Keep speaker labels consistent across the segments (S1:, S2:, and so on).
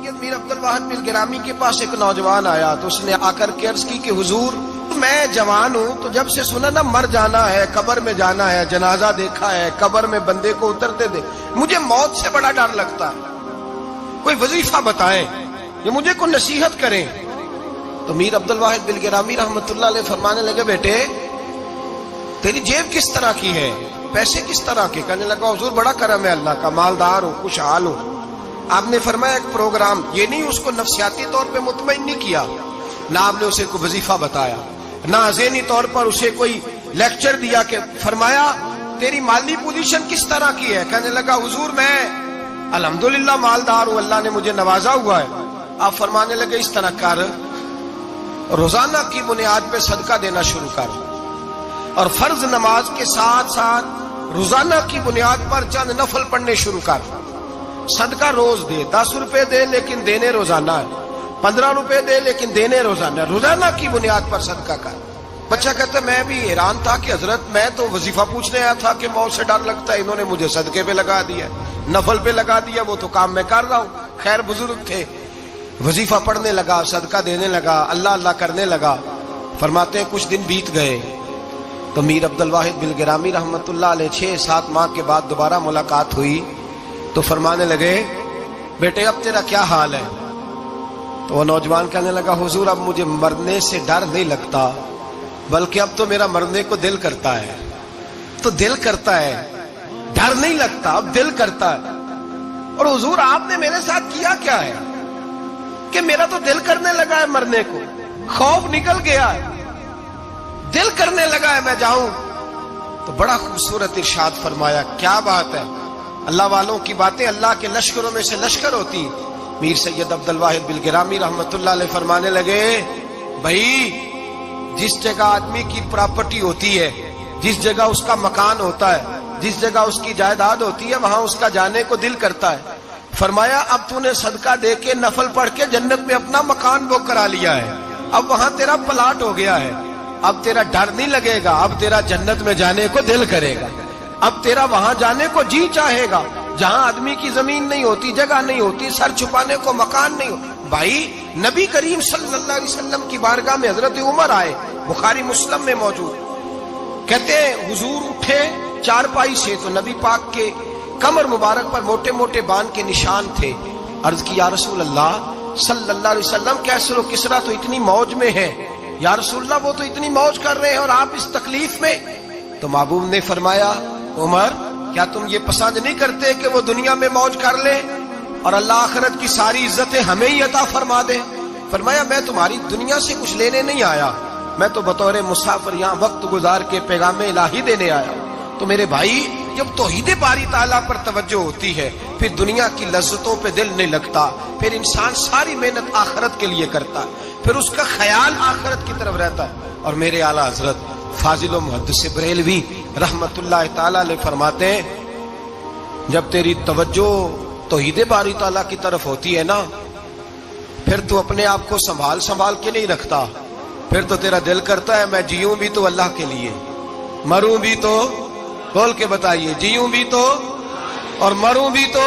S1: سید میر عبد الواحد بن گرامی کے پاس ایک نوجوان آیا تو اس نے آ کر کے عرض کی کہ حضور میں جوان ہوں تو جب سے سنا نا مر جانا ہے، قبر میں جانا ہے، جنازہ دیکھا ہے، قبر میں بندے کو اترتے دے، مجھے موت سے بڑا ڈر لگتا ہے، کوئی وظیفہ بتائیں یہ مجھے کوئی نصیحت کریں۔ تو میر عبد الواحد بن گرامی رحمت اللہ علیہ فرمانے لگے بیٹے تیری جیب کس طرح کی ہے، پیسے کس طرح کے؟ کہنے لگا حضور بڑا کرم ہے اللہ کا، مالدار ہوں، خوشحال ہوں۔ آپ نے فرمایا ایک پروگرام، یہ نہیں اس کو نفسیاتی طور پہ مطمئن نہیں کیا، نہ آپ نے اسے کوئی وظیفہ بتایا، نہ ذہنی طور پر اسے کوئی لیکچر دیا، کہ فرمایا تیری مالی پوزیشن کس طرح کی ہے؟ کہنے لگا حضور میں الحمدللہ مالدار ہوں، اللہ نے مجھے نوازا ہوا ہے۔ آپ فرمانے لگے اس طرح کر، روزانہ کی بنیاد پہ صدقہ دینا شروع کر، اور فرض نماز کے ساتھ ساتھ روزانہ کی بنیاد پر چند نفل پڑھنے شروع کر، صدقہ روز دے، 10 روپے دے لیکن دینے روزانہ ہے، 15 روپے دے لیکن دینے روزانہ ہے، روزانہ کی بنیاد پر صدقہ کر۔ بچہ کہتا ہے میں بھی حیران تھا کہ حضرت میں تو وظیفہ پوچھنے آیا تھا کہ موت سے ڈر لگتا ہے، انہوں نے مجھے صدقے پہ لگا دیا، نفل پہ لگا دیا، وہ تو کام میں کر رہا ہوں۔ خیر بزرگ تھے، وظیفہ پڑھنے لگا، صدقہ دینے لگا، اللہ اللہ کرنے لگا۔ فرماتے ہیں کچھ دن بیت گئے تو میر عبد الواحد بن گرامی رحمت اللہ علیہ 6-7 ماہ کے بعد دوبارہ ملاقات ہوئی تو فرمانے لگے بیٹے اب تیرا کیا حال ہے؟ تو وہ نوجوان کہنے لگا حضور اب مجھے مرنے سے ڈر نہیں لگتا، بلکہ اب تو میرا مرنے کو دل کرتا ہے۔ تو دل کرتا ہے، ڈر نہیں لگتا، اب دل کرتا ہے۔ اور حضور آپ نے میرے ساتھ کیا کیا ہے کہ میرا تو دل کرنے لگا ہے مرنے کو، خوف نکل گیا ہے، دل کرنے لگا ہے میں جاؤں۔ تو بڑا خوبصورت ارشاد فرمایا، کیا بات ہے، اللہ والوں کی باتیں اللہ کے لشکروں میں سے لشکر ہوتی۔ میر سید عبد الواحد بن گرامی رحمت اللہ علیہ فرمانے لگے بھائی جس جگہ آدمی کی پراپرٹی ہوتی ہے، جس جگہ اس کا مکان ہوتا ہے، جس جگہ اس کی جائیداد ہوتی ہے، وہاں اس کا جانے کو دل کرتا ہے۔ فرمایا اب تو نے صدقہ دے کے نفل پڑھ کے جنت میں اپنا مکان بک کرا لیا ہے، اب وہاں تیرا پلاٹ ہو گیا ہے، اب تیرا ڈر نہیں لگے گا، اب تیرا جنت میں جانے کو دل کرے گا، اب تیرا وہاں جانے کو جی چاہے گا جہاں آدمی کی زمین نہیں ہوتی، جگہ نہیں ہوتی، سر چھپانے کو مکان نہیں ہوتا۔ بھائی نبی کریم صلی اللہ علیہ وسلم کی بارگاہ میں حضرت عمر آئے، بخاری مسلم میں موجود، کہتے ہیں حضور اٹھے چارپائی سے تو نبی پاک کے کمر مبارک پر موٹے موٹے بان کے نشان تھے۔ عرض کی یا رسول اللہ صلی اللہ علیہ وسلم کیسر و کسرا تو اتنی موج میں ہے، یا رسول اللہ وہ تو اتنی موج کر رہے ہیں اور آپ اس تکلیف میں۔ تو محبوب نے فرمایا عمر کیا تم یہ پسند نہیں کرتے کہ وہ دنیا میں موج کر لے اور اللہ آخرت کی ساری عزتیں ہمیں ہی عطا فرما دے؟ فرمایا میں تمہاری دنیا سے کچھ لینے نہیں آیا، میں تو بطور مسافر یہاں وقت گزار کے پیغام الہی دینے آیا۔ تو میرے بھائی جب توحید باری تعالیٰ پر توجہ ہوتی ہے پھر دنیا کی لذتوں پہ دل نہیں لگتا، پھر انسان ساری محنت آخرت کے لیے کرتا ہے، پھر اس کا خیال آخرت کی طرف رہتا ہے۔ اور میرے اعلیٰ حضرت فاضل و محدث بریلوی رحمت اللہ تعالیٰ علیہ فرماتے ہیں جب تیری توجہ توحید باری تعالیٰ کی طرف ہوتی ہے نا پھر تو اپنے آپ کو سنبھال کے نہیں رکھتا، پھر تو تیرا دل کرتا ہے میں جیوں بھی تو اللہ کے لیے، مروں بھی تو، بول کے بتائیے، جیوں بھی تو اور مروں بھی تو،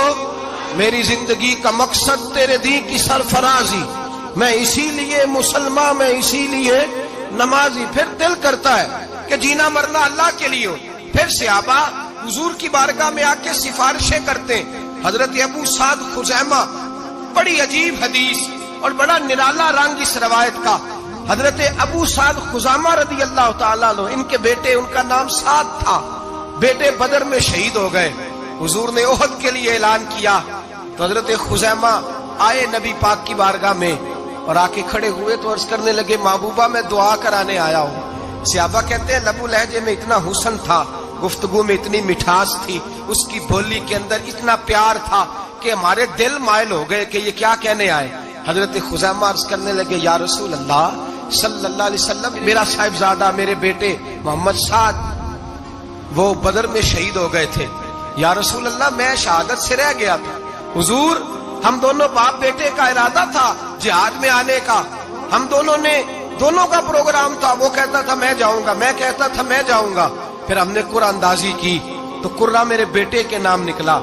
S1: میری زندگی کا مقصد تیرے دین کی سرفرازی، میں اسی لیے مسلمان، میں اسی لیے نمازی۔ پھر دل کرتا ہے کہ جینا مرنا اللہ کے لیے ہو۔ پھر صحابہ حضور کی بارگاہ میں آ کے سفارشیں کرتے ہیں۔ حضرت ابو سعد خزیمہ، بڑی عجیب حدیث اور بڑا نرالا رنگ اس روایت کا، حضرت ابو سعد خزیمہ رضی اللہ تعالیٰ عنہ، ان کے بیٹے، ان کا نام سعد تھا، بیٹے بدر میں شہید ہو گئے۔ حضور نے احد کے لیے اعلان کیا تو حضرت خزیمہ آئے نبی پاک کی بارگاہ میں اور آ کے کھڑے ہوئے تو عرض کرنے لگے محبوبہ میں دعا کرانے آیا ہوں۔ صحابہ کہتے ہیں لبو لہجے میں اتنا حسن تھا، گفتگو میں اتنی مٹھاس تھی، اس کی بولی کے اندر اتنا پیار تھا کہ ہمارے دل مائل ہو گئے کہ یہ کیا کہنے آئے۔ حضرت خزیمہ عرض کرنے لگے یا رسول اللہ صلی اللہ علیہ وسلم میرا صاحبزادہ، میرے بیٹے محمد سعد وہ بدر میں شہید ہو گئے تھے، یا رسول اللہ میں شہادت سے رہ گیا تھا، حضور ہم دونوں باپ بیٹے کا ارادہ تھا جہاد میں آنے کا، ہم دونوں کا پروگرام تھا، وہ کہتا تھا میں جاؤں گا، میں کہتا تھا میں جاؤں گا۔ پھر ہم نے قرآن اندازی کی تو قرہ میرے بیٹے کے نام نکلا،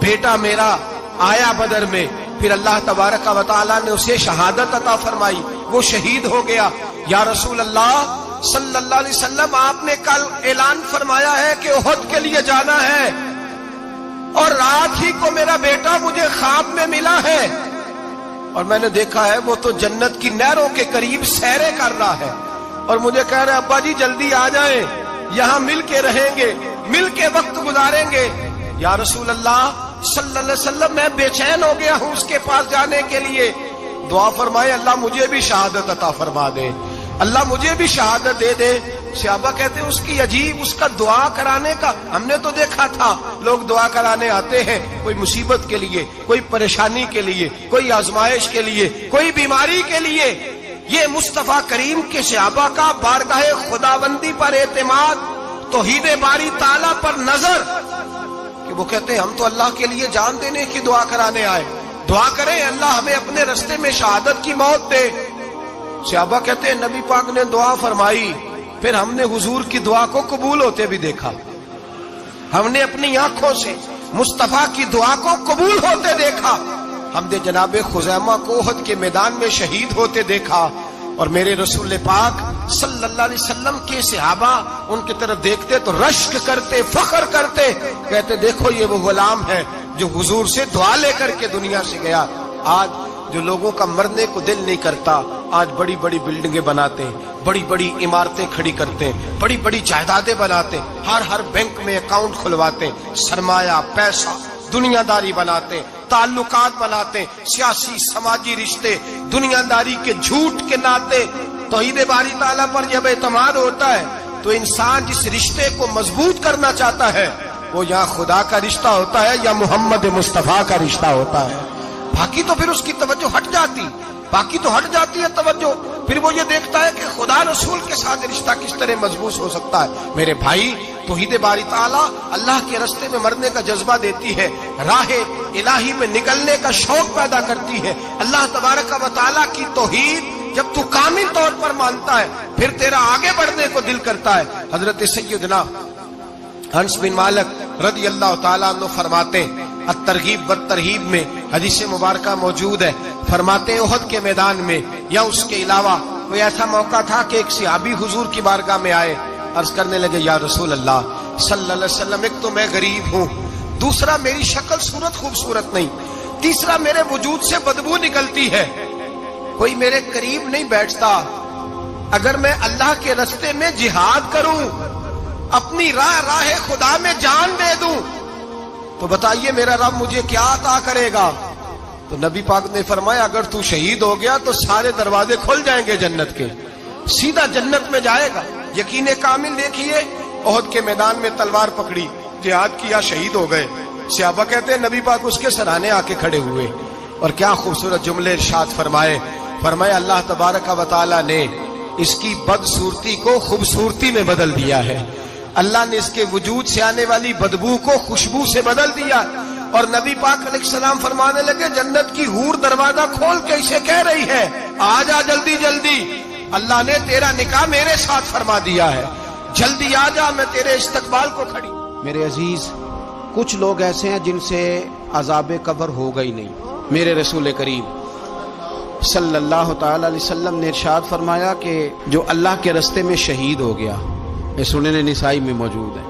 S1: بیٹا میرا آیا بدر میں پھر اللہ تبارک و تعالیٰ نے اسے شہادت عطا فرمائی، وہ شہید ہو گیا۔ یا رسول اللہ صلی اللہ علیہ وسلم، آپ نے کل اعلان فرمایا ہے کہ احد کے لیے جانا ہے، اور رات ہی کو میرا بیٹا مجھے خواب میں ملا ہے، اور میں نے دیکھا ہے وہ تو جنت کی نہروں کے قریب سیرے کر رہا ہے، اور مجھے کہہ رہے ابا جی جلدی آ جائیں، یہاں مل کے رہیں گے، مل کے وقت گزاریں گے۔ یا رسول اللہ صلی اللہ علیہ وسلم، میں بے چین ہو گیا ہوں اس کے پاس جانے کے لیے، دعا فرمائے اللہ مجھے بھی شہادت عطا فرما دے، اللہ مجھے بھی شہادت دے دے۔ صحابہ کہتے ہیں اس کی عجیب، اس کا دعا کرانے کا، ہم نے تو دیکھا تھا لوگ دعا کرانے آتے ہیں کوئی مصیبت کے لیے، کوئی پریشانی کے لیے، کوئی آزمائش کے لیے، کوئی بیماری کے لیے۔ یہ مصطفیٰ کریم کے صحابہ کا بارگاہ خداوندی پر اعتماد، توحید باری تعالیٰ پر نظر، کہ وہ کہتے ہیں ہم تو اللہ کے لیے جان دینے کی دعا کرانے آئے، دعا کریں اللہ ہمیں اپنے رستے میں شہادت کی موت دے۔ صحابہ کہتے ہیں نبی پاک نے دعا فرمائی، پھر ہم نے حضور کی دعا کو قبول ہوتے بھی دیکھا، ہم نے اپنی آنکھوں سے مصطفیٰ کی دعا کو قبول ہوتے دیکھا، ہم نے جناب خزیمہ کو احد کے میدان میں شہید ہوتے دیکھا، اور میرے رسول پاک صلی اللہ علیہ وسلم کے صحابہ ان کی طرف دیکھتے تو رشک کرتے، فخر کرتے، کہتے دیکھو یہ وہ غلام ہے جو حضور سے دعا لے کر کے دنیا سے گیا۔ آج جو لوگوں کا مرنے کو دل نہیں کرتا، آج بڑی بڑی بلڈنگیں بناتے ہیں، بڑی بڑی عمارتیں کھڑی کرتے ہیں، بڑی بڑی جائیدادیں بناتے ہیں، ہر بینک میں اکاؤنٹ کھلواتے ہیں، سرمایہ پیسہ دنیا داری بناتے ہیں، تعلقات بناتے ہیں، سیاسی سماجی رشتے، دنیا داری کے جھوٹ کے ناطے۔ توحید باری تعالیٰ پر جب اعتماد ہوتا ہے تو انسان جس رشتے کو مضبوط کرنا چاہتا ہے وہ یا خدا کا رشتہ ہوتا ہے یا محمد مصطفیٰ کا رشتہ ہوتا ہے، باقی تو پھر اس کی توجہ ہٹ جاتی ہے توجہ، پھر وہ یہ دیکھتا ہے کہ خدا رسول کے ساتھ رشتہ کس طرح مضبوط ہو سکتا ہے۔ میرے بھائی، توحید باری تعالیٰ اللہ کے راستے میں مرنے کا جذبہ دیتی ہے، راہ الہی میں نکلنے کا شوق پیدا کرتی ہے۔ اللہ تبارک و تعالیٰ کی توحید جب تو کامل طور پر مانتا ہے پھر تیرا آگے بڑھنے کو دل کرتا ہے۔ حضرت سیدنا انس بن مالک رضی اللہ تعالیٰ عنہ فرماتے ہیں، الترغیب والترہیب میں حدیث مبارکہ موجود ہے، فرماتے ہیں احد کے میدان میں یا اس کے علاوہ کوئی ایسا موقع تھا کہ ایک صحابی حضور کی بارگاہ میں آئے، عرض کرنے لگے یا رسول اللہ صلی اللہ علیہ وسلم، ایک تو میں غریب ہوں، دوسرا میری شکل صورت خوبصورت نہیں، تیسرا میرے وجود سے بدبو نکلتی ہے، کوئی میرے قریب نہیں بیٹھتا، اگر میں اللہ کے راستے میں جہاد کروں، اپنی راہ خدا میں جان دے دوں، تو بتائیے میرا رب مجھے کیا عطا کرے گا؟ تو نبی پاک نے فرمایا اگر تو شہید ہو گیا تو سارے دروازے کھل جائیں گے جنت کے، سیدھا جنت میں جائے گا۔ یقین کامل دیکھیے، احد کے میدان میں تلوار پکڑی، جہاد کیا، شہید ہو گئے۔ صحابہ کہتے ہیں نبی پاک اس کے سرانے آ کے کھڑے ہوئے، اور کیا خوبصورت جملے ارشاد فرمائے اللہ تبارک و تعالیٰ نے اس کی بدصورتی کو خوبصورتی میں بدل دیا ہے، اللہ نے اس کے وجود سے آنے والی بدبو کو خوشبو سے بدل دیا، اور نبی پاک علیہ السلام فرمانے لگے جنت کی حور دروازہ کھول کے اسے کہہ رہی ہے آ جا جلدی جلدی، اللہ نے تیرا نکاح میرے ساتھ فرما دیا ہے، جلدی آ جا، میں تیرے استقبال کو کھڑی۔
S2: میرے عزیز، کچھ لوگ ایسے ہیں جن سے عذاب قبر ہوگا ہی نہیں۔ میرے رسول کریم صلی اللہ تعالی علیہ وسلم نے ارشاد فرمایا کہ جو اللہ کے راستے میں شہید ہو گیا، یہ سنن نسائی میں موجود ہے،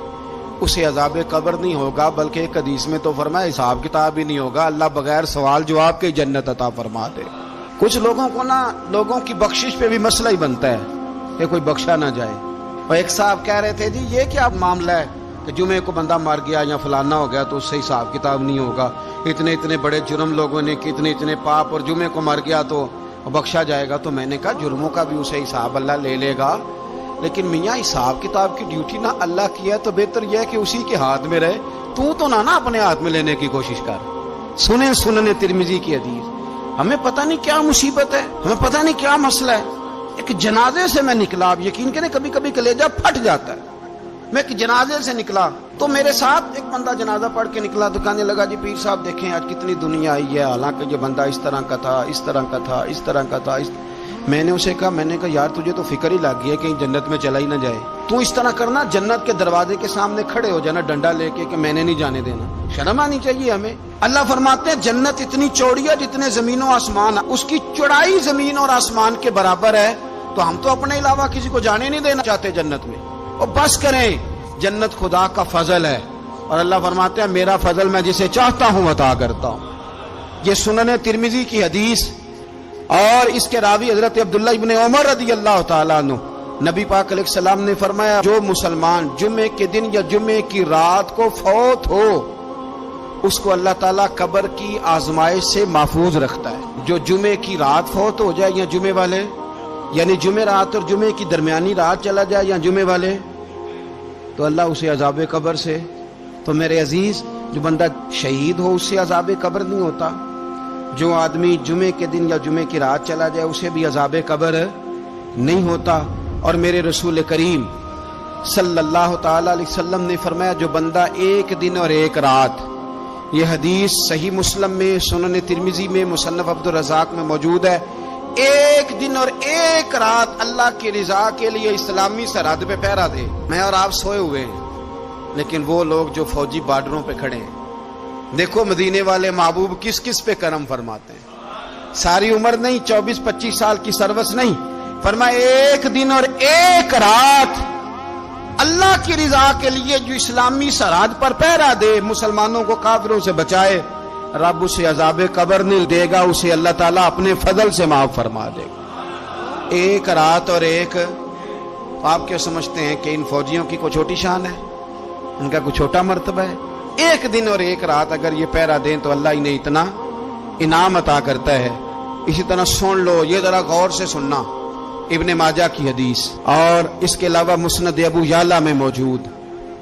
S2: اسے عذاب قبر نہیں ہوگا، بلکہ ایک حدیث میں تو فرمایا حساب کتاب ہی نہیں ہوگا، اللہ بغیر سوال جواب کے جنت عطا فرما دے۔ کچھ لوگوں کو لوگوں کی بخشش پہ بھی مسئلہ ہی بنتا ہے کہ کوئی بخشا نہ جائے۔ اور ایک صاحب کہہ رہے تھے جی یہ کیا معاملہ ہے کہ جمعے کو بندہ مر گیا یا فلانا ہو گیا تو اس سے حساب کتاب نہیں ہوگا، اتنے بڑے جرم لوگوں نے کہ اتنے پاپ، اور جمعے کو مر گیا تو بخشا جائے گا۔ تو میں نے کہا جرموں کا بھی اسے حساب اللہ لے لے گا، لیکن میاں حساب کتاب کی ڈیوٹی نہ اللہ کی ہے تو بہتر یہ ہے کہ اسی کے ہاتھ میں رہے، تو نہ اپنے ہاتھ میں لینے کی کوشش کر۔ سنن ترمذی کی حدیث، ہمیں پتہ نہیں کیا مصیبت ہے، ہمیں پتہ نہیں کیا مسئلہ ہے۔ ایک جنازے سے میں نکلا، آپ یقین کریں کبھی کبھی کلیجہ پھٹ جاتا ہے۔ میں ایک جنازے سے نکلا تو میرے ساتھ ایک بندہ جنازہ پڑھ کے نکلا تو کہنے لگا جی پیر صاحب دیکھیں آج کتنی دنیا آئی ہے، حالانکہ یہ بندہ اس طرح کا تھا، اس طرح کا تھا، اس طرح کا تھا۔ میں نے اسے کہا یار تجھے تو فکر ہی لگ گئی ہے کہیں جنت میں چلا ہی نہ جائے. تو اس طرح کرنا, جنت کے دروازے کے سامنے کھڑے ہو جانا ڈنڈا لے کے کہ میں نے نہیں جانے دینا. شرم آنی چاہیے ہمیں. اللہ فرماتے ہیں جنت اتنی چوڑی ہے جتنے زمین و آسمان, اس کی چوڑائی زمین اور آسمان کے برابر ہے. تو ہم تو اپنے علاوہ کسی کو جانے نہیں دینا چاہتے جنت میں. اور بس کریں, جنت خدا کا فضل ہے. اور اللہ فرماتے ہیں میرا فضل میں جسے چاہتا ہوں عطا کرتا ہوں. یہ سنن ترمذی کی حدیث, اور اس کے راوی حضرت عبداللہ ابن عمر رضی اللہ تعالیٰ عنہ. نبی پاک علیہ السلام نے فرمایا جو مسلمان جمعے کے دن یا جمعے کی رات کو فوت ہو اس کو اللہ تعالیٰ قبر کی آزمائش سے محفوظ رکھتا ہے. جو جمعے کی رات فوت ہو جائے یا جمعے والے, یعنی جمعے رات اور جمعے کی درمیانی رات چلا جائے یا جمعے والے, تو اللہ اسے عذاب قبر سے. تو میرے عزیز, جو بندہ شہید ہو اس سے عذاب قبر نہیں ہوتا. جو آدمی جمعے کے دن یا جمعے کی رات چلا جائے اسے بھی عذاب قبر نہیں ہوتا. اور میرے رسول کریم صلی اللہ تعالی علیہ وسلم نے فرمایا جو بندہ ایک دن اور ایک رات, یہ حدیث صحیح مسلم میں, سنن ترمذی میں, مصنف عبد الرزاق میں موجود ہے, ایک دن اور ایک رات اللہ کی رضا کے لیے اسلامی سرحد پہ پہرا دے. میں اور آپ سوئے ہوئے ہیں, لیکن وہ لوگ جو فوجی بارڈروں پہ کھڑے ہیں, دیکھو مدینے والے محبوب کس کس پہ کرم فرماتے ہیں. ساری عمر نہیں, 24-25 سال کی سروس نہیں, فرمایا ایک دن اور ایک رات اللہ کی رضا کے لیے جو اسلامی سرحد پر پہرا دے, مسلمانوں کو کافروں سے بچائے, رب اسے عذاب قبر نہیں دے گا, اسے اللہ تعالیٰ اپنے فضل سے معاف فرما دے گا. ایک رات اور ایک. آپ کیا سمجھتے ہیں کہ ان فوجیوں کی کوئی چھوٹی شان ہے, ان کا کوئی چھوٹا مرتبہ ہے؟ ایک دن اور ایک رات اگر یہ پہرا دیں تو اللہ انہیں اتنا انعام عطا کرتا ہے. اسی طرح سن لو, یہ ذرا غور سے سننا, ابن ماجہ کی حدیث, اور اس کے علاوہ مسند ابو یعلا میں موجود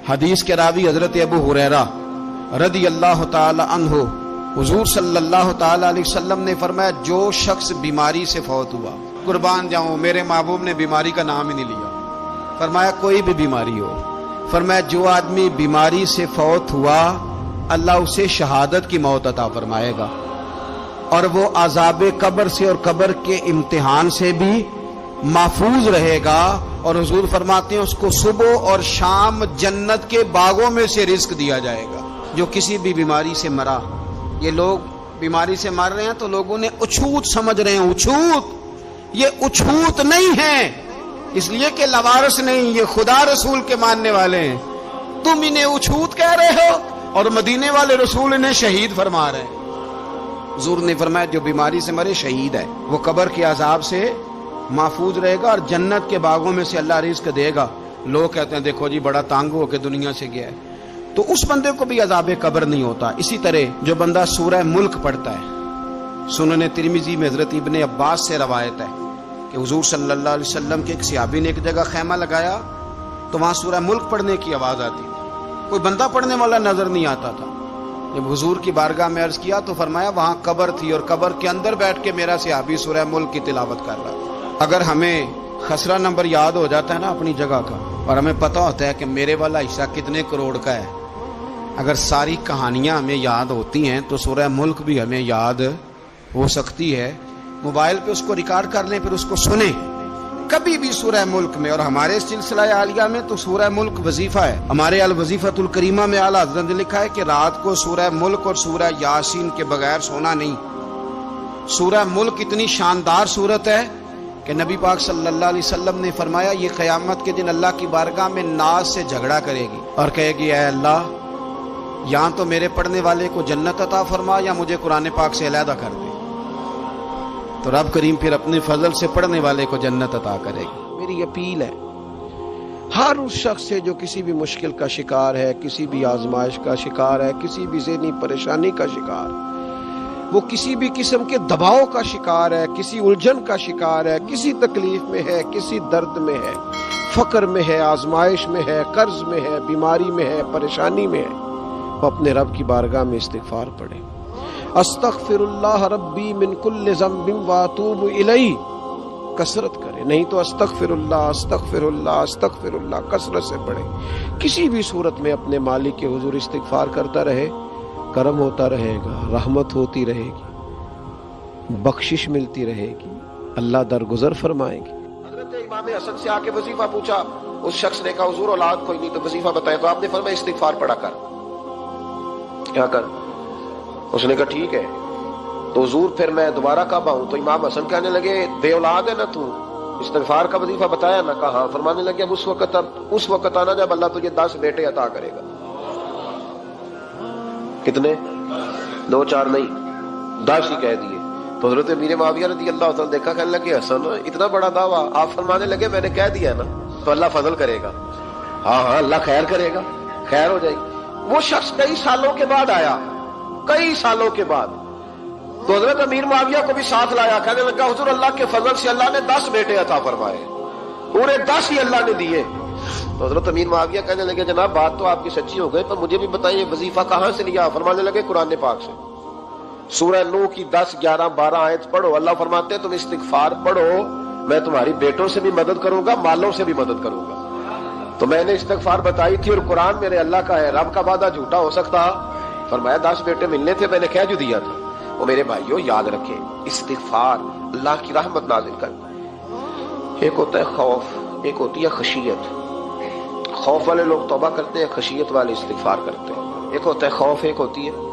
S2: حدیث کے راوی حضرت ابو ہریرہ رضی اللہ تعالی عنہ, حضور صلی اللہ تعالی علیہ وسلم نے فرمایا جو شخص بیماری سے فوت ہوا, قربان جاؤں میرے محبوب نے بیماری کا نام ہی نہیں لیا, فرمایا کوئی بھی بیماری ہو, فرمایا جو آدمی بیماری سے فوت ہوا اللہ اسے شہادت کی موت عطا فرمائے گا, اور وہ عذاب قبر سے اور قبر کے امتحان سے بھی محفوظ رہے گا. اور حضور فرماتے ہیں اس کو صبح اور شام جنت کے باغوں میں سے رزق دیا جائے گا. جو کسی بھی بیماری سے مرا, یہ لوگ بیماری سے مر رہے ہیں تو لوگوں نے اچھوت سمجھ رہے ہیں, اچھوت, یہ اچھوت نہیں ہے, اس لیے کہ لوارث نہیں, یہ خدا رسول کے ماننے والے ہیں. تم انہیں اچھوت کہہ رہے ہو اور مدینے والے رسول انہیں شہید فرما رہے ہیں. حضور نے فرمایا جو بیماری سے مرے شہید ہے, وہ قبر کے عذاب سے محفوظ رہے گا اور جنت کے باغوں میں سے اللہ رزق دے گا. لوگ کہتے ہیں دیکھو جی بڑا تانگ ہو کے دنیا سے گیا ہے, تو اس بندے کو بھی عذاب قبر نہیں ہوتا. اسی طرح جو بندہ سورہ ملک پڑھتا ہے, سنن ترمذی میں حضرت ابن عباس سے روایت ہے کہ حضور صلی اللہ علیہ وسلم کے ایک صحابی نے ایک جگہ خیمہ لگایا تو وہاں سورہ ملک پڑھنے کی آواز آتی تھی, کوئی بندہ پڑھنے والا نظر نہیں آتا تھا. جب حضور کی بارگاہ میں عرض کیا تو فرمایا وہاں قبر تھی اور قبر کے اندر بیٹھ کے میرا صحابی سورہ ملک کی تلاوت کر رہا تھا. اگر ہمیں خسرہ نمبر یاد ہو جاتا ہے نا اپنی جگہ کا, اور ہمیں پتہ ہوتا ہے کہ میرے والا حصہ کتنے کروڑ کا ہے, اگر ساری کہانیاں ہمیں یاد ہوتی ہیں تو سورہ ملک بھی ہمیں یاد ہو سکتی ہے. موبائل پہ اس کو ریکارڈ کر لیں, پھر اس کو سنیں کبھی بھی سورہ ملک میں. اور ہمارے سلسلہ عالیہ میں تو سورہ ملک وظیفہ ہے. ہمارے الوظیفۃ الکریمہ میں اعلیٰ حضرت نے لکھا ہے کہ رات کو سورہ ملک اور سورہ یاسین کے بغیر سونا نہیں. سورہ ملک اتنی شاندار سورت ہے کہ نبی پاک صلی اللہ علیہ وسلم نے فرمایا یہ قیامت کے دن اللہ کی بارگاہ میں ناز سے جھگڑا کرے گی اور کہے گی اے اللہ یہاں تو میرے پڑھنے والے کو جنت عطا فرما یا مجھے قرآن پاک سے علیحدہ کر دے. تو رب کریم پھر اپنے فضل سے پڑھنے والے کو جنت عطا کرے گی. میری اپیل ہے ہر اس شخص سے جو کسی بھی مشکل کا شکار ہے, کسی بھی آزمائش کا شکار ہے, کسی بھی ذہنی پریشانی کا شکار, وہ کسی بھی قسم کے دباؤ کا شکار ہے, کسی الجھن کا شکار ہے, کسی تکلیف میں ہے, کسی درد میں ہے, فقر میں ہے, آزمائش میں ہے, قرض میں ہے, بیماری میں ہے, پریشانی میں ہے, وہ اپنے رب کی بارگاہ میں استغفار پڑھے. استغفر اللہ ربی من کل ذنب واتوب الیہ کثرت کرے, نہیں تو استغفر اللہ استغفر اللہ استغفر اللہ کثرت سے پڑھے. کسی بھی صورت میں اپنے مالک کے حضور استغفار کرتا رہے, کرم ہوتا رہے گا, رحمت ہوتی رہے گی, بخشش ملتی رہے گی, اللہ درگزر فرمائیں گے۔
S1: حضرت امام حسن سے آ کے وظیفہ پوچھا، اس شخص نے کہا حضور اولاد کوئی نہیں تو وظیفہ بتائے، تو آپ نے فرمایا استغفار پڑھا کر، کیا کر؟ اس نے کہا ٹھیک ہے۔ تو حضور پھر میں دوبارہ کعبہ ہوں، تو امام حسن کہنے لگے بے اولاد ہے نا تو، استغفار کا وظیفہ بتایا نا؟ کہا ہاں۔ فرمانے لگے اب اس وقت آنا جب اللہ تجھے 10 بیٹے عطا کرے گا۔ کتنے؟ 2 4 نہیں، 10 ہی کہہ دیے۔ تو حضرت امیر معاویہ رضی اللہ تعالیٰ دیکھا، کہنے لگے حسن اتنا بڑا دعویٰ؟ آپ فرمانے لگے میں نے کہہ دیا نا تو اللہ فضل کرے گا، ہاں ہاں اللہ خیر کرے گا، خیر ہو جائے گی۔ وہ شخص کئی سالوں کے بعد آیا، کئی سالوں کے بعد، تو حضرت امیر معاویہ کو بھی ساتھ لایا، کہنے لگا حضور اللہ کے فضل سے اللہ نے 10 بیٹے عطا فرمائے، پورے 10 ہی اللہ نے دیے۔ تو حضرت امیر معاویہ کہنے لگے جناب بات تو آپ کی سچی ہو گئی، پر مجھے بھی بتائیے وظیفہ کہاں سے لیا؟ فرمانے لگے قرآن پاک سے، سورہ نوح کی 10 11 12 آیت پڑھو۔ اللہ فرماتے ہیں تم استغفار پڑھو، میں تمہاری بیٹوں سے بھی مدد کروں گا، مالوں سے بھی مدد کروں گا۔ تو میں نے استغفار بتائی تھی، اور قرآن میرے اللہ کا ہے، رب کا وعدہ جھوٹا ہو سکتا؟ فرمایا 10 بیٹے ملنے تھے، میں نے کہہ جو دیا تھا۔ وہ میرے بھائیوں یاد رکھیں، استغفار اللہ کی رحمت نازل کرتا ہے۔ ایک ہوتا ہے خوف، ایک ہوتی ہے خشیت۔ خوف والے لوگ توبہ کرتے ہیں، خشیت والے استغفار کرتے ہیں۔ ایک ہوتا ہے خوف، ایک ہوتی ہے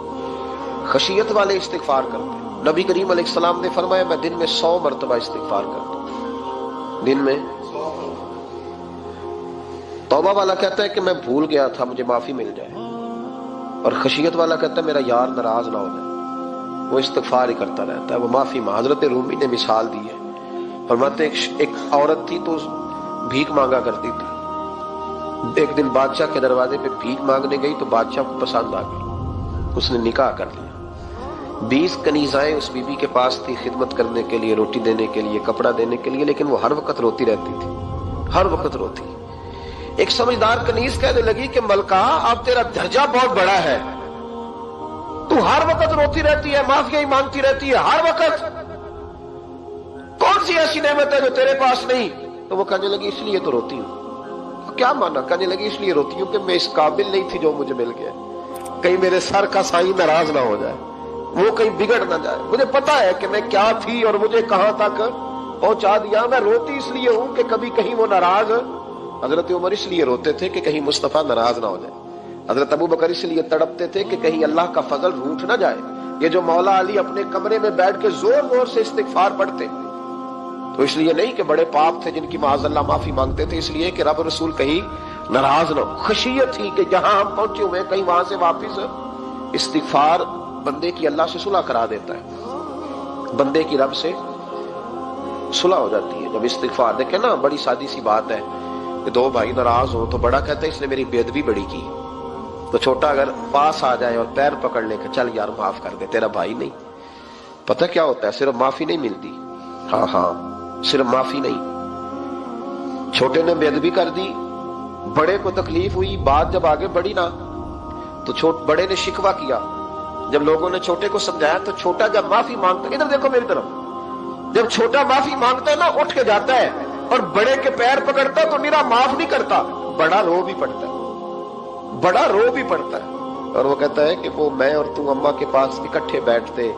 S1: خشیت والے استغفار کرتے ہیں۔ نبی کریم علیہ السلام نے فرمایا میں دن میں 100 مرتبہ استغفار کرتا ہوں، دن میں۔ توبہ والا کہتا ہے کہ میں بھول گیا تھا، مجھے معافی مل جائے، اور خشیت والا کہتا ہے میرا یار ناراض نہ ہو جائے، وہ استغفار ہی کرتا رہتا ہے، وہ معافی مانگ۔ حضرت رومی نے مثال دی ہے، فرماتے ایک عورت تھی تو بھیک مانگا کرتی تھی، ایک دن بادشاہ کے دروازے پہ بھیک مانگنے گئی تو بادشاہ کو پسند آ گئی، اس نے نکاح کر لیا۔ 20 کنیزائیں اس بی بی کے پاس تھی خدمت کرنے کے لیے، روٹی دینے کے لیے، کپڑا دینے کے لیے، لیکن وہ ہر وقت روتی رہتی تھی، ہر وقت روتی۔ ایک سمجھدار کنیز کہنے لگی کہ ملکہ اب تیرا درجہ بہت بڑا ہے، تو ہر وقت روتی رہتی ہے، معافیاں ہی مانگتی رہتی ہے ہر وقت، کون سی ایسی نعمت ہے جو تیرے پاس نہیں؟ تو وہ کہنے لگی اس لیے تو روتی ہوں۔ کیا مانا؟ کہنے لگی اس لیے روتی ہوں کہ میں اس قابل نہیں تھی جو مجھے مل گیا، کہیں میرے سر کا سائیں ناراض نہ ہو جائے، وہ کہیں بگڑ نہ جائے، مجھے پتا ہے کہ میں کیا تھی اور مجھے کہاں تک پہنچا دیا، میں روتی اس لیے ہوں کہ کبھی کہیں وہ ناراض۔ حضرت عمر اس لیے روتے تھے کہ کہیں مصطفیٰ ناراض نہ ہو جائے، حضرت ابو بکر اس لیے تڑپتے تھے کہ کہیں اللہ کا فضل روٹھ نہ جائے۔ یہ جو مولا علی اپنے کمرے میں بیٹھ کے زور زور سے استغفار پڑھتے تو اس لیے نہیں کہ بڑے پاپ تھے جن کی معاذ اللہ معافی مانگتے تھے، اس لیے کہ رب رسول کہیں ناراض نہ ہو۔ خشیت تھی کہ جہاں ہم پہنچے ہوئے کہیں وہاں سے واپس۔ استغفار بندے کی اللہ سے صلح کرا دیتا ہے، بندے کی رب سے صلح ہو جاتی ہے جب استغفار۔ دیکھیں نا بڑی سادی سی بات ہے کہ 2 بھائی ناراض ہو تو بڑا کہتا ہے اس نے میری بے ادبی بڑی کی، تو چھوٹا اگر پاس آ جائے اور پیر پکڑ لے کہ چل یار معاف کر دے، تیرا بھائی نہیں۔ پتہ کیا ہوتا ہے؟ صرف معافی نہیں ملتی، ہاں صرف معافی نہیں، چھوٹے نے بے ادبی کر دی، بڑے کو تکلیف ہوئی، بات جب آگے بڑھی نا تو بڑے نے شکوہ کیا، جب لوگوں نے چھوٹے کو سمجھایا تو چھوٹا جب معافی مانگتا ہے، ادھر دیکھو میری طرف، جب چھوٹا معافی مانگتا ہے نا اٹھ کے جاتا ہے اور بڑے کے پیر پکڑتا ہے تو میرا معاف نہیں کرتا، بڑا رو بھی پڑتا ہے، بڑا رو بھی پڑتا ہے، اور وہ کہتا ہے کہ وہ میں اور تو اماں کے پاس اکٹھے بیٹھتے،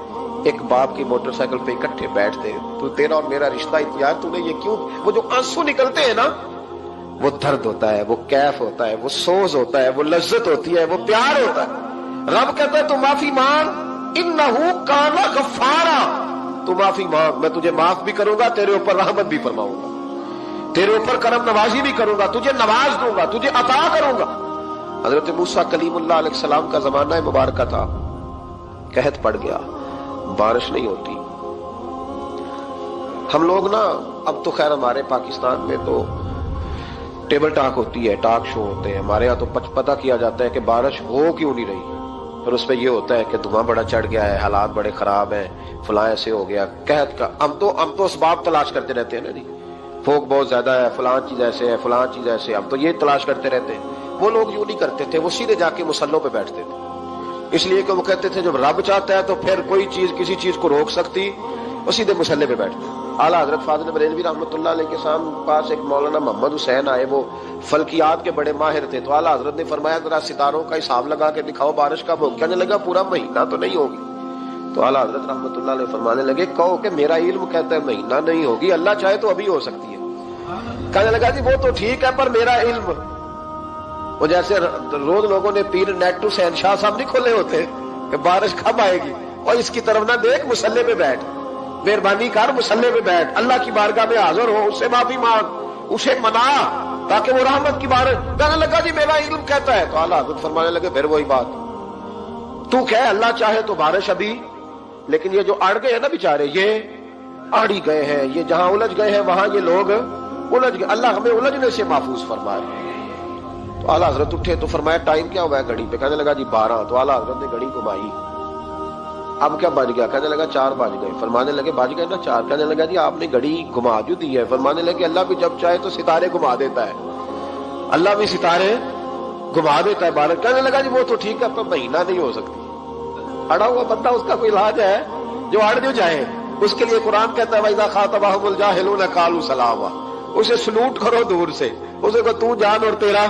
S1: ایک باپ کی موٹر سائیکل پہ اکٹھے بیٹھتے، تو تیرا اور میرا رشتہ یار تو نے یہ کیوں؟ وہ جو آنسو نکلتے ہیں نا وہ درد ہوتا ہے، وہ کیف ہوتا ہے، وہ سوز ہوتا ہے، وہ لذت ہوتی ہے، وہ پیار ہوتا ہے۔ رب کہتا ہے تو معافی مانگ، انہو کان غفارا، تو معافی مانگ، میں تجھے معاف بھی کروں گا، تیرے اوپر رحمت بھی فرماؤں گا، تیرے اوپر کرم نوازی بھی کروں گا، تجھے نواز دوں گا، تجھے عطا کروں گا۔ حضرت موسیٰ کلیم اللہ علیہ السلام کا زمانہ مبارکہ تھا، قحط پڑ گیا، بارش نہیں ہوتی۔ ہم لوگ نا اب تو خیر ہمارے پاکستان میں تو ٹیبل ٹاک ہوتی ہے، ٹاک شو ہوتے ہیں، ہمارے ہاں تو پتہ کیا جاتا ہے کہ بارش ہو کیوں نہیں رہی، پھر اس پہ یہ ہوتا ہے کہ دھواں بڑا چڑھ گیا ہے، حالات بڑے خراب ہیں، فلاں ایسے ہو گیا قحط کا۔ ہم تو اسباب تلاش کرتے رہتے ہیں نا جی، پھوک بہت زیادہ ہے، فلاں چیز ایسے ہے، فلاں چیز ایسے، ہم تو یہ تلاش کرتے رہتے ہیں۔ وہ لوگ یوں نہیں کرتے تھے، وہ سیدھے جا کے مصلوں پہ بیٹھتے تھے، اس لیے کہ وہ کہتے تھے جب رب چاہتا ہے تو پھر کوئی چیز کسی چیز کو روک سکتی، وہ سیدھے مصلے پہ بیٹھتے۔ اعلیٰ حضرت فاضل بریلوی رحمۃ اللہ علیہ کے پاس ایک مولانا محمد حسین آئے، وہ فلکیات کے بڑے ماہر تھے، تو اعلیٰ حضرت نے فرمایا ذرا ستاروں کا حساب لگا کے دکھاؤ بارش کب ہوگی؟ کہنے لگا پورا مہینہ تو نہیں ہوگی، تو اعلیٰ حضرت رحمۃ اللہ علیہ فرمانے لگے کہو کہ میرا علم کہتا ہے مہینہ نہیں ہوگی، اللہ چاہے تو ابھی ہو سکتی ہے۔ کہنے لگا جی وہ تو ٹھیک ہے پر میرا علم، وہ جیسے روز لوگوں نے پیر نیٹ ٹو شہنشاہ صاحب نہیں کھولے ہوتے کہ بارش کب آئے گی، اور اس کی طرف نہ دیکھ، مصلے پہ بیٹھ، مہربانی کر مصلے پہ بیٹھ، اللہ کی بارگاہ میں حاضر ہو، اس سے معافی مانگ، اسے منا تاکہ وہ رحمت کی بارش۔ کہنے لگا جی میرا علم کہتا ہے۔ تو اعلیٰ حضرت فرمانے لگے پھر وہی بات، تو کہہ اللہ چاہے تو بارش ابھی، لیکن یہ جو اڑ گئے ہیں نا بیچارے، یہ اڑ ہی گئے ہیں، یہ جہاں الجھ گئے ہیں وہاں یہ لوگ الجھ گئے، اللہ ہمیں الجھنے سے محفوظ فرمائے۔ تو اعلیٰ حضرت اٹھے تو فرمایا ٹائم کیا ہوا ہے گھڑی پہ؟ کہنے لگا جی 12۔ تو اعلیٰ حضرت نے گھڑی گھمائی، اب کیا بج گیا؟ کہنے لگا 4 بج گئے۔ فرمانے لگے بج گئے نا 4؟ کہنے لگا جی آپ نے گھڑی گھما جو دی ہے۔ فرمانے لگے اللہ بھی جب چاہے تو ستارے گھما دیتا ہے، اللہ بھی ستارے گھما دیتا ہے بارش۔ کہنے لگا جی وہ تو ٹھیک ہے پر مہینہ نہیں ہو سکتی۔ اڑا ہوا بندہ، اس کا کوئی علاج ہے جو اڑ جو جائے، اس کے لیے قرآن کہتا ہے وَإِذَا خَاطَبَهُمُ الْجَاهِلُونَ قَالُوا سَلَامًا، اسے سلوٹ کرو دور سے، اسے کو تو جان اور تیرا۔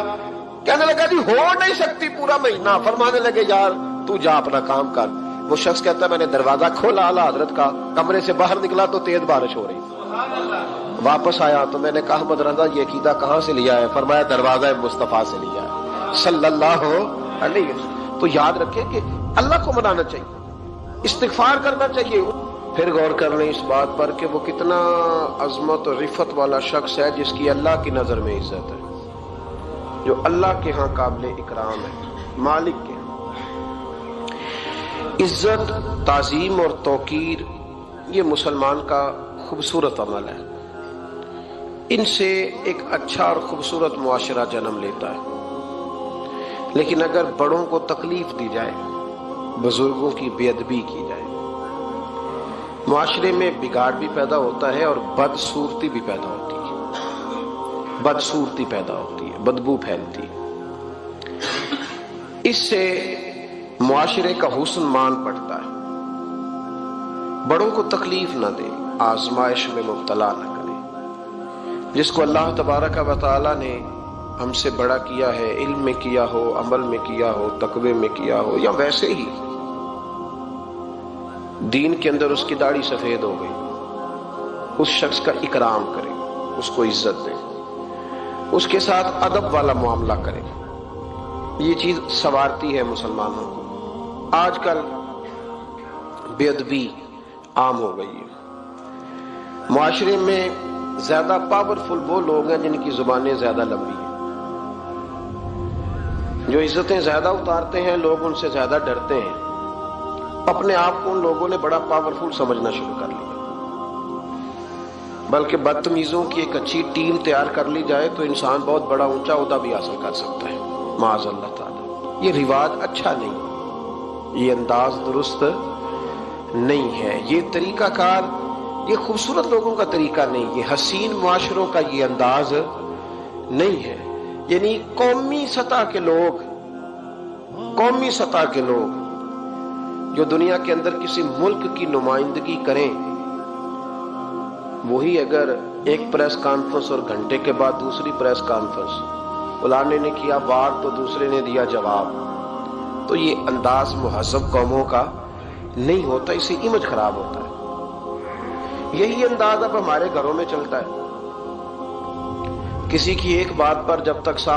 S1: کہنے لگا جی ہو نہیں سکتی پورا مہینہ۔ فرمانے لگے یار تو جا اپنا کام کر۔ وہ شخص کہتا ہے میں نے دروازہ کھولا اعلیٰ حضرت کا، کمرے سے باہر نکلا تو تیز بارش ہو رہی، واپس آیا تو میں نے کہا احمد رضا یہ عقیدہ کہاں سے لیا ہے؟ فرمایا دروازہ مصطفیٰ سے لیا ہے صلی اللہ علیہ وسلم۔ تو یاد رکھیں کہ اللہ کو منانا چاہیے، استغفار کرنا چاہیے۔ پھر غور کر لیں اس بات پر کہ وہ کتنا عظمت اور رفت والا شخص ہے جس کی اللہ کی نظر میں عزت ہے، جو اللہ کے ہاں قابل اکرام ہے، مالک کے ہاں۔ عزت، تعظیم اور توقیر یہ مسلمان کا خوبصورت عمل ہے، ان سے ایک اچھا اور خوبصورت معاشرہ جنم لیتا ہے۔ لیکن اگر بڑوں کو تکلیف دی جائے، بزرگوں کی بے ادبی کی جائے، معاشرے میں بگاڑ بھی پیدا ہوتا ہے اور بدصورتی بھی پیدا ہوتی ہے، بدصورتی پیدا ہوتی ہے، بدبو پھیلتی ہے، اس سے معاشرے کا حسن مان پڑتا ہے۔ بڑوں کو تکلیف نہ دے، آزمائش میں مبتلا نہ کرے۔ جس کو اللہ تبارک و تعالی نے ہم سے بڑا کیا ہے، علم میں کیا ہو، عمل میں کیا ہو، تقوی میں کیا ہو، یا ویسے ہی دین کے اندر اس کی داڑھی سفید ہو گئی، اس شخص کا اکرام کرے، اس کو عزت دے، اس کے ساتھ ادب والا معاملہ کرے۔ یہ چیز سنوارتی ہے مسلمانوں کو۔ آج کل بے ادبی عام ہو گئی ہے۔ معاشرے میں زیادہ پاورفل وہ لوگ ہیں جن کی زبانیں زیادہ لمبی ہیں، جو عزتیں زیادہ اتارتے ہیں، لوگ ان سے زیادہ ڈرتے ہیں۔ اپنے آپ کو ان لوگوں نے بڑا پاورفل سمجھنا شروع کر لیا، بلکہ بدتمیزوں کی ایک اچھی ٹیم تیار کر لی جائے تو انسان بہت بڑا اونچا عہدہ بھی حاصل کر سکتا ہے، معاذ اللہ تعالی۔ یہ رواج اچھا نہیں، یہ انداز درست نہیں ہے، یہ طریقہ کار، یہ خوبصورت لوگوں کا طریقہ نہیں، یہ حسین معاشروں کا یہ انداز نہیں ہے۔ یعنی قومی سطح کے لوگ جو دنیا کے اندر کسی ملک کی نمائندگی کریں، وہی اگر ایک پریس کانفرنس اور گھنٹے کے بعد دوسری پریس کانفرنس، فلانے نے کیا وار تو دوسرے نے دیا جواب، تو یہ انداز مہذب قوموں کا نہیں ہوتا، اس سے امیج خراب ہوتا ہے۔ یہی انداز اب ہمارے گھروں میں چلتا ہے، کسی کی ایک بات پر جب تک سامنے